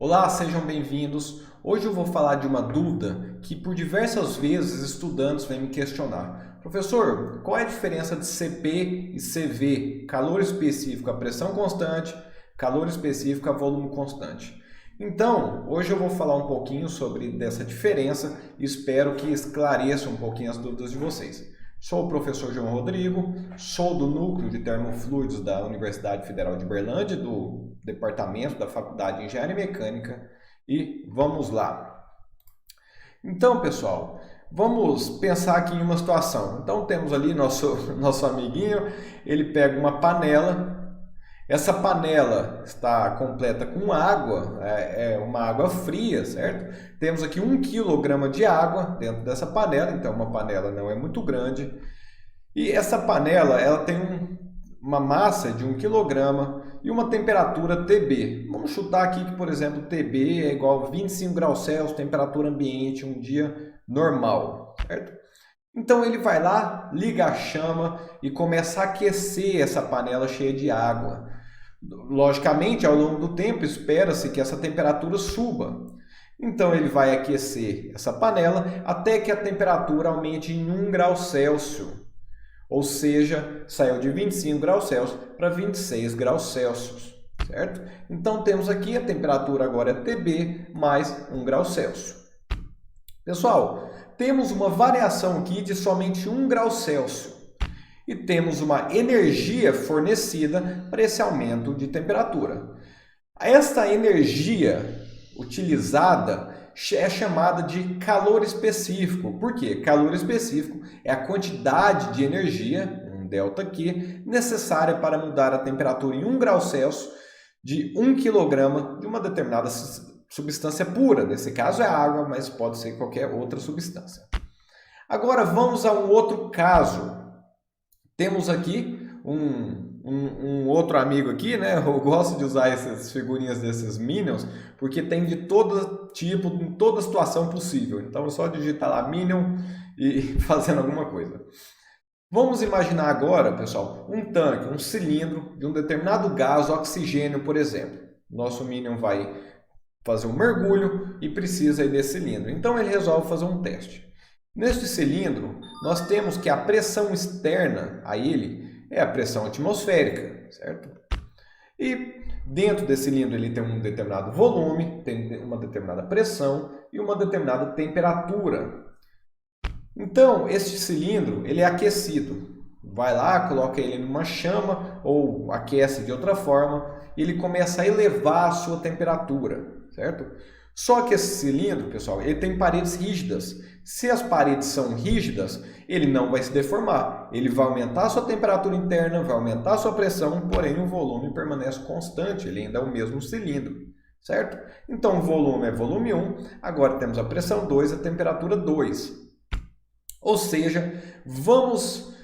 Olá, sejam bem-vindos. Hoje eu vou falar de uma dúvida que por diversas vezes estudantes vêm me questionar. Professor, qual é a diferença de CP e CV? Calor específico a pressão constante, calor específico a volume constante. Então, hoje eu vou falar um pouquinho sobre dessa diferença e espero que esclareça um pouquinho as dúvidas de vocês. Sou o professor João Rodrigo, sou do Núcleo de Termofluidos da Universidade Federal de Berlândia, do Departamento da Faculdade de Engenharia Mecânica, e vamos lá. Então, pessoal, vamos pensar aqui em uma situação. Então, temos ali nosso amiguinho, ele pega uma panela. Essa panela está completa com água, é uma água fria, certo? Temos aqui 1 kg de água dentro dessa panela, então uma panela não é muito grande. E essa panela ela tem uma massa de 1 kg e uma temperatura TB. Vamos chutar aqui que, por exemplo, TB é igual a 25 graus Celsius, temperatura ambiente, um dia normal, certo? Então ele vai lá, liga a chama e começa a aquecer essa panela cheia de água. Logicamente, ao longo do tempo, espera-se que essa temperatura suba. Então ele vai aquecer essa panela até que a temperatura aumente em 1 grau Celsius. Ou seja, saiu de 25 graus Celsius para 26 graus Celsius, certo? Então temos aqui a temperatura agora é TB mais 1 grau Celsius. Pessoal, temos uma variação aqui de somente 1 grau Celsius e temos uma energia fornecida para esse aumento de temperatura. Esta energia utilizada é chamada de calor específico. Por quê? Calor específico é a quantidade de energia, um ΔQ, necessária para mudar a temperatura em 1 grau Celsius de 1 kg de uma determinada substância pura. Nesse caso é água, mas pode ser qualquer outra substância. Agora vamos a um outro caso. Temos aqui um outro amigo aqui, né? Eu gosto de usar essas figurinhas desses Minions, porque tem de todo tipo, em toda situação possível. Então é só digitar lá Minion e fazendo alguma coisa. Vamos imaginar agora, pessoal, um tanque, um cilindro de um determinado gás, oxigênio, por exemplo. Nosso Minion vai fazer um mergulho e precisa aí desse cilindro. Então ele resolve fazer um teste. Neste cilindro, nós temos que a pressão externa a ele é a pressão atmosférica, certo? E dentro desse cilindro ele tem um determinado volume, tem uma determinada pressão e uma determinada temperatura. Então, este cilindro ele é aquecido. Vai lá, coloca ele numa chama ou aquece de outra forma e ele começa a elevar a sua temperatura, certo? Só que esse cilindro, pessoal, ele tem paredes rígidas. Se as paredes são rígidas, ele não vai se deformar. Ele vai aumentar a sua temperatura interna, vai aumentar a sua pressão, porém o volume permanece constante, ele ainda é o mesmo cilindro, certo? Então o volume é volume 1, agora temos a pressão 2, a temperatura 2. Ou seja, vamos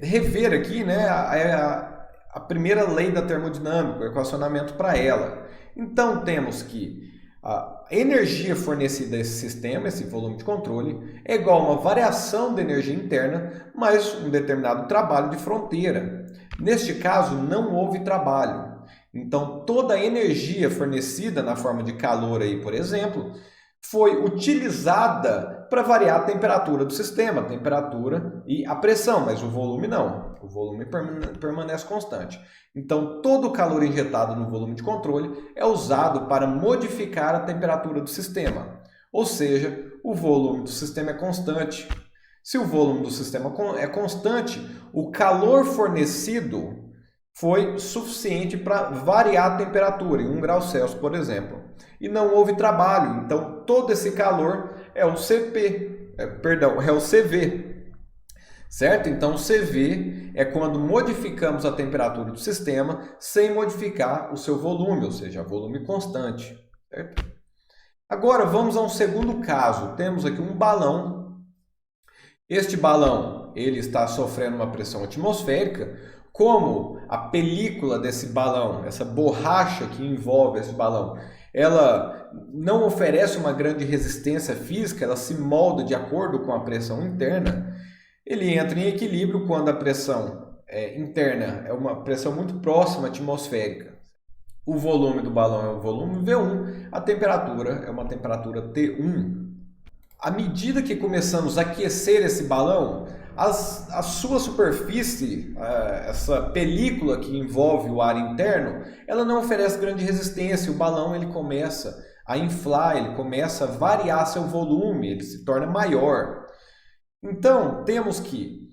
rever aqui, né, a primeira lei da termodinâmica, o equacionamento para ela. Então temos que a energia fornecida a esse sistema, esse volume de controle, é igual a uma variação de energia interna mais um determinado trabalho de fronteira. Neste caso, não houve trabalho. Então, toda a energia fornecida na forma de calor, aí, por exemplo, foi utilizada para variar a temperatura do sistema, a temperatura e a pressão, mas o volume não. O volume permanece constante. Então, todo o calor injetado no volume de controle é usado para modificar a temperatura do sistema. Ou seja, o volume do sistema é constante. Se o volume do sistema é constante, o calor fornecido foi suficiente para variar a temperatura, em 1 grau Celsius, por exemplo. E não houve trabalho, então todo esse calor é o é o CV. Certo? Então, CV é quando modificamos a temperatura do sistema sem modificar o seu volume, ou seja, volume constante. Certo? Agora, vamos a um segundo caso. Temos aqui um balão. Este balão ele está sofrendo uma pressão atmosférica. Como a película desse balão, essa borracha que envolve esse balão, ela não oferece uma grande resistência física, ela se molda de acordo com a pressão interna. Ele entra em equilíbrio quando a pressão interna é uma pressão muito próxima à atmosférica. o volume do balão é o volume V1, a temperatura é uma temperatura T1. À medida que começamos a aquecer esse balão, a sua superfície, essa película que envolve o ar interno, ela não oferece grande resistência. O balão ele começa a inflar, ele começa a variar seu volume, ele se torna maior. Então, temos que,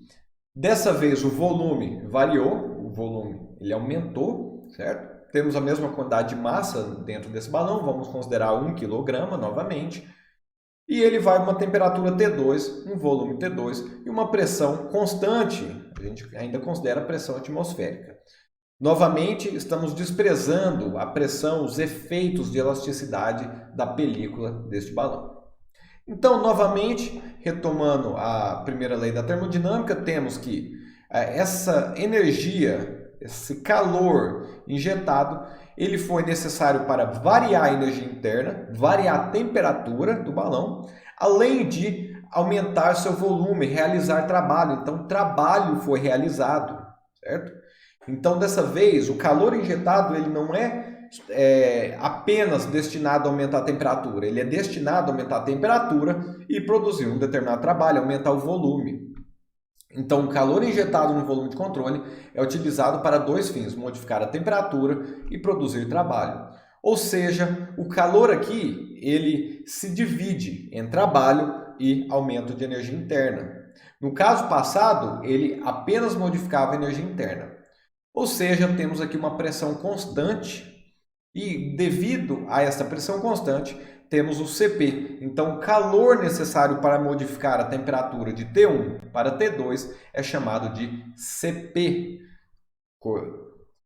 dessa vez, o volume variou, o volume ele aumentou, certo? Temos a mesma quantidade de massa dentro desse balão, vamos considerar 1 kg novamente. E ele vai a uma temperatura T2, um volume T2 e uma pressão constante. A gente ainda considera a pressão atmosférica. Novamente, estamos desprezando a pressão, os efeitos de elasticidade da película deste balão. Então, novamente, retomando a primeira lei da termodinâmica, temos que essa energia, esse calor injetado, ele foi necessário para variar a energia interna, variar a temperatura do balão, além de aumentar seu volume, realizar trabalho. Então, trabalho foi realizado, certo? Então, dessa vez, o calor injetado ele não é apenas destinado a aumentar a temperatura, ele é destinado a aumentar a temperatura e produzir um determinado trabalho, aumentar o volume. Então, o calor injetado no volume de controle é utilizado para dois fins, modificar a temperatura e produzir trabalho. Ou seja, o calor aqui ele se divide em trabalho e aumento de energia interna. No caso passado, ele apenas modificava a energia interna. Ou seja, temos aqui uma pressão constante e, devido a essa pressão constante, temos o Cp. Então, o calor necessário para modificar a temperatura de T1 para T2 é chamado de Cp,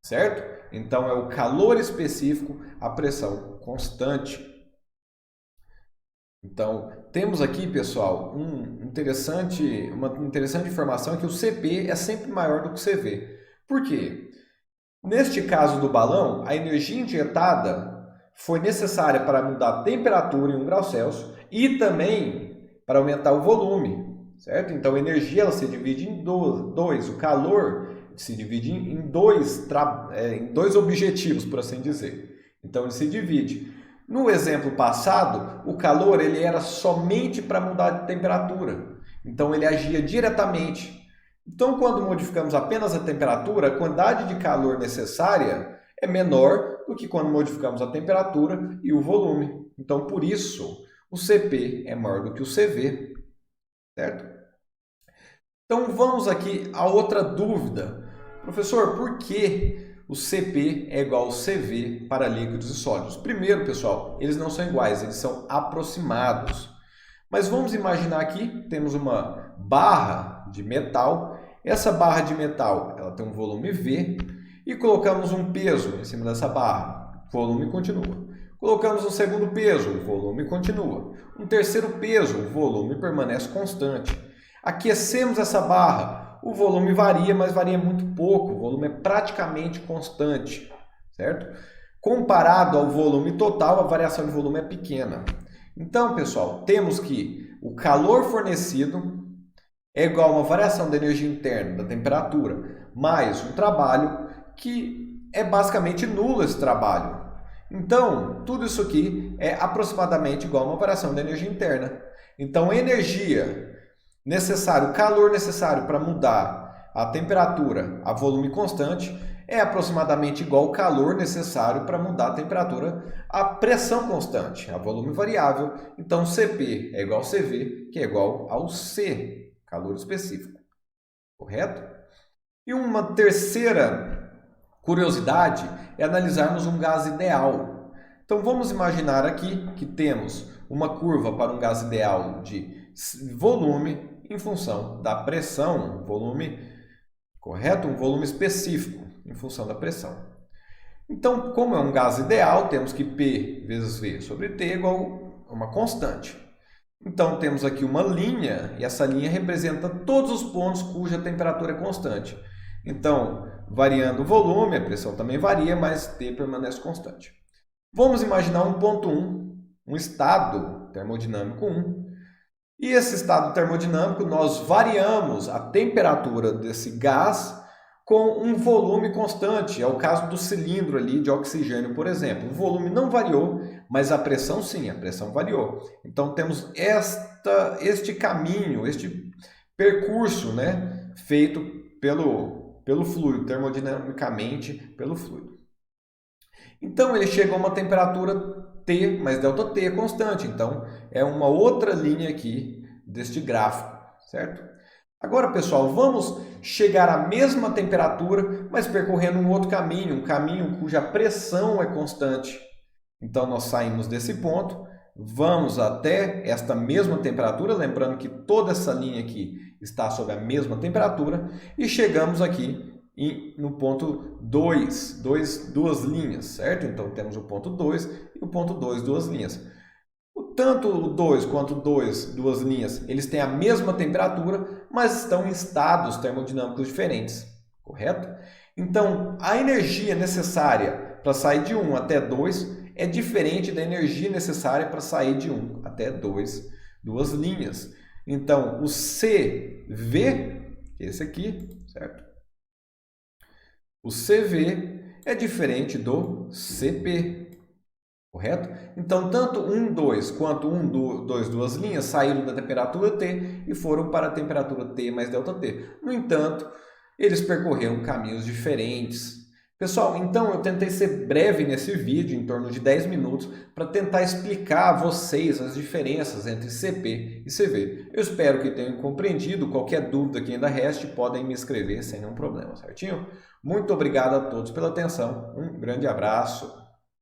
certo? Então, é o calor específico à pressão constante. Então, temos aqui, pessoal, uma interessante informação que o Cp é sempre maior do que o Cv. Por quê? Neste caso do balão, a energia injetada foi necessária para mudar a temperatura em 1 grau Celsius e também para aumentar o volume, certo? Então, a energia ela se divide em dois, o calor se divide em dois objetivos, por assim dizer. Então, ele se divide. No exemplo passado, o calor ele era somente para mudar de temperatura, então ele agia diretamente. Então, quando modificamos apenas a temperatura, a quantidade de calor necessária é menor do que quando modificamos a temperatura e o volume. Então, por isso, o Cp é maior do que o Cv, certo? Então, vamos aqui a outra dúvida. Professor, por que o Cp é igual ao Cv para líquidos e sólidos? Primeiro, pessoal, eles não são iguais, eles são aproximados. Mas vamos imaginar aqui, temos uma barra de metal. Essa barra de metal ela tem um volume V e colocamos um peso em cima dessa barra, o volume continua. Colocamos um segundo peso, o volume continua. Um terceiro peso, o volume permanece constante. Aquecemos essa barra, o volume varia, mas varia muito pouco, o volume é praticamente constante, certo? Comparado ao volume total, a variação de volume é pequena. Então, pessoal, temos que o calor fornecido é igual a uma variação da energia interna, da temperatura, mais um trabalho que é basicamente nulo esse trabalho. Então, tudo isso aqui é aproximadamente igual a uma variação da energia interna. Então, a energia necessária, o calor necessário para mudar a temperatura a volume constante é aproximadamente igual ao calor necessário para mudar a temperatura a pressão constante, a volume variável. Então, Cp é igual ao Cv, que é igual ao C, calor específico. Correto? E uma terceira curiosidade é analisarmos um gás ideal. Então, vamos imaginar aqui que temos uma curva para um gás ideal de volume em função da pressão, volume, correto? Um volume específico em função da pressão. Então, como é um gás ideal, temos que P vezes V sobre T é igual a uma constante. Então, temos aqui uma linha, e essa linha representa todos os pontos cuja temperatura é constante. Então, variando o volume, a pressão também varia, mas T permanece constante. Vamos imaginar um ponto 1, um estado termodinâmico 1. E esse estado termodinâmico, nós variamos a temperatura desse gás com um volume constante. É o caso do cilindro ali de oxigênio, por exemplo. O volume não variou, mas a pressão sim, a pressão variou. Então temos este caminho, este percurso, né, feito pelo fluido, termodinamicamente pelo fluido. Então ele chega a uma temperatura T, mas ΔT é constante. Então é uma outra linha aqui deste gráfico, certo? Agora, pessoal, vamos chegar à mesma temperatura, mas percorrendo um outro caminho, um caminho cuja pressão é constante. Então, nós saímos desse ponto, vamos até esta mesma temperatura, lembrando que toda essa linha aqui está sob a mesma temperatura, e chegamos aqui no ponto 2, duas linhas, certo? Então, temos o ponto 2 e o ponto 2, duas linhas. Tanto o 2 quanto o 2, duas linhas, eles têm a mesma temperatura, mas estão em estados termodinâmicos diferentes, correto? Então, a energia necessária para sair de 1 até 2 é diferente da energia necessária para sair de 1 até 2, duas linhas. Então, o CV, esse aqui, certo? O CV é diferente do CP. Correto? Então, tanto 1, 2 quanto 1, 2, duas linhas saíram da temperatura T e foram para a temperatura T mais ΔT. No entanto, eles percorreram caminhos diferentes. Pessoal, então eu tentei ser breve nesse vídeo, em torno de 10 minutos, para tentar explicar a vocês as diferenças entre CP e CV. Eu espero que tenham compreendido. Qualquer dúvida que ainda reste, podem me escrever sem nenhum problema, certinho? Muito obrigado a todos pela atenção. Um grande abraço.